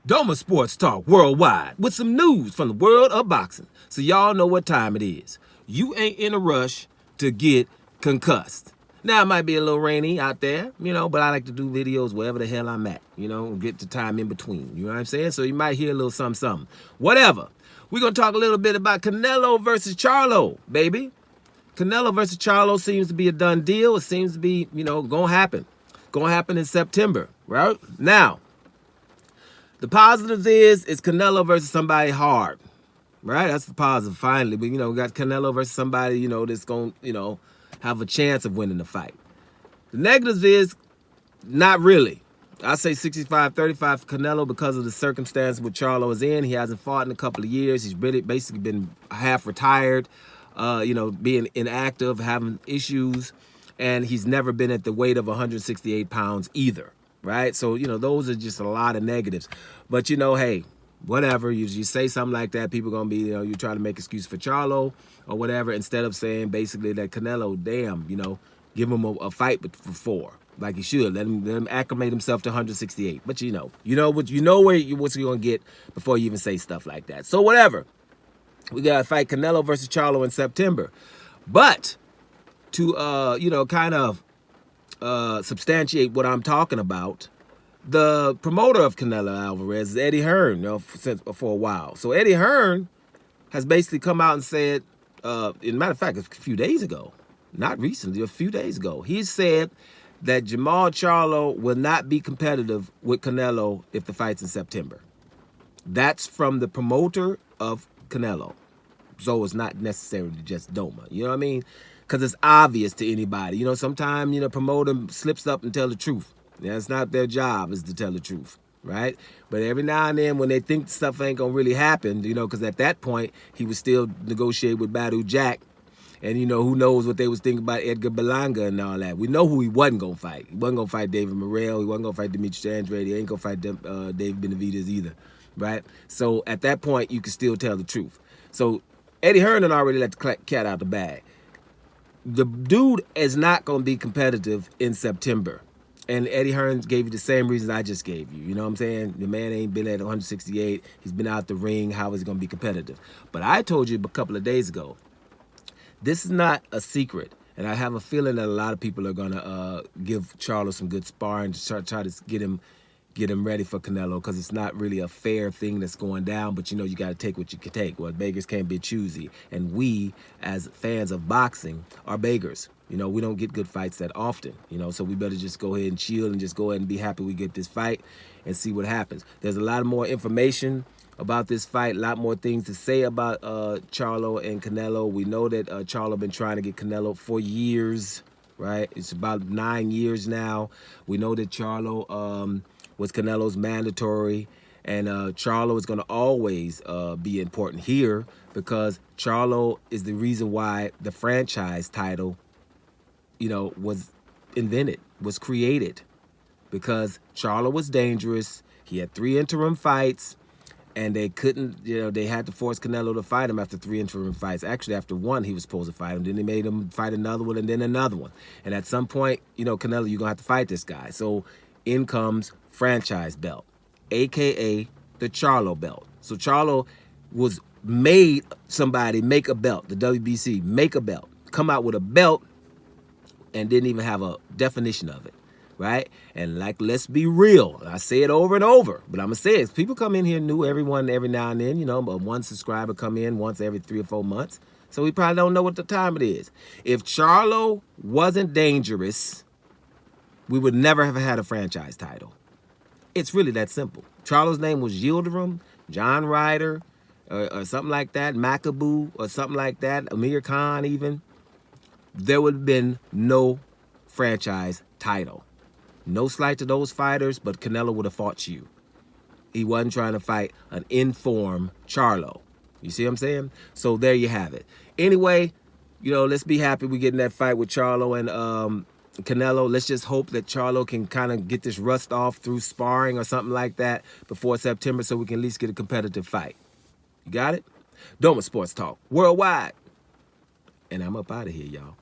Doma Sports Talk Worldwide with some news from the world of boxing. So y'all know what time it is. You ain't in a rush to get concussed. Now, it might be a little rainy out there, but I like to do videos wherever the hell I'm at, get the time in between. You know what I'm saying? So you might hear a little something. Whatever. We're going to talk a little bit about Canelo versus Charlo, baby. Canelo versus Charlo seems to be a done deal. It seems to be, going to happen. Going to happen in September, right? Now, the positives is it's Canelo versus somebody hard, right? That's the positive finally. But, we got Canelo versus somebody, that's going to, have a chance of winning the fight. The negatives is not really. I say 65-35 for Canelo because of the circumstance what Charlo is in. He hasn't fought in a couple of years. He's really basically been half retired, being inactive, having issues, and he's never been at the weight of 168 pounds either. Right? So, those are just a lot of negatives. But, hey, whatever. You say something like that, people going to be, you're trying to make excuse for Charlo or whatever, instead of saying basically that Canelo, damn, give him a fight for 4. Like he should. Let him acclimate himself to 168. But what's you're going to get before you even say stuff like that. So whatever. We got to fight Canelo versus Charlo in September. But to, kind of substantiate what I'm talking about, the promoter of Canelo Alvarez is Eddie Hearn, for a while. So Eddie Hearn has basically come out and said, in matter of fact, a few days ago, not recently, a few days ago, he said that Jermall Charlo will not be competitive with Canelo if the fight's in September. That's from the promoter of Canelo. So it's not necessarily just Doma. You know what I mean? Because it's obvious to anybody. Sometimes, promoter slips up and tell the truth. It's not their job is to tell the truth, right? But every now and then when they think stuff ain't going to really happen, because at that point, he was still negotiating with Badu Jack. And, who knows what they was thinking about Edgar Berlanga and all that. We know who he wasn't going to fight. He wasn't going to fight David Morrell. He wasn't going to fight Demetrius Andrade. He ain't going to fight David Benavidez either, right? So at that point, you can still tell the truth. So Eddie Hearn had already let the cat out the bag. The dude is not going to be competitive in September. And Eddie Hearn gave you the same reasons I just gave you. You know what I'm saying? The man ain't been at 168. He's been out the ring. How is he going to be competitive? But I told you a couple of days ago, this is not a secret. And I have a feeling that a lot of people are going to give Charlo some good sparring to try to get him ready for Canelo, because it's not really a fair thing that's going down. But, you got to take what you can take. Well, beggars can't be choosy. And we, as fans of boxing, are beggars. We don't get good fights that often, so we better just go ahead and chill and just go ahead and be happy we get this fight and see what happens. There's a lot more information about this fight, a lot more things to say about Charlo and Canelo. We know that Charlo been trying to get Canelo for years, right? It's about 9 years now. We know that Charlo was Canelo's mandatory, and Charlo is going to always be important here because Charlo is the reason why the franchise title was invented, was created, because Charlo was dangerous. He had 3 interim fights, and they couldn't, they had to force Canelo to fight him after 3 interim fights. Actually, after 1, he was supposed to fight him. Then they made him fight another one and then another one. And at some point, Canelo, you're going to have to fight this guy. So in comes franchise belt, a.k.a. the Charlo belt. So Charlo was made somebody make a belt, the WBC, make a belt, come out with a belt, and didn't even have a definition of it, right? And let's be real. I say it over and over, but I'm going to say it. People come in here new, everyone every now and then, but one subscriber come in once every 3 or 4 months. So we probably don't know what the time it is. If Charlo wasn't dangerous, we would never have had a franchise title. It's really that simple. Charlo's name was Yildirim, John Ryder, or something like that, Macabu, or something like that, Amir Khan even. There would have been no franchise title. No slight to those fighters, but Canelo would have fought you. He wasn't trying to fight an informed Charlo. You see what I'm saying? So there you have it. Anyway, let's be happy we're getting that fight with Charlo and Canelo. Let's just hope that Charlo can kind of get this rust off through sparring or something like that before September so we can at least get a competitive fight. You got it? Doma Sports Talk Worldwide. And I'm up out of here, y'all.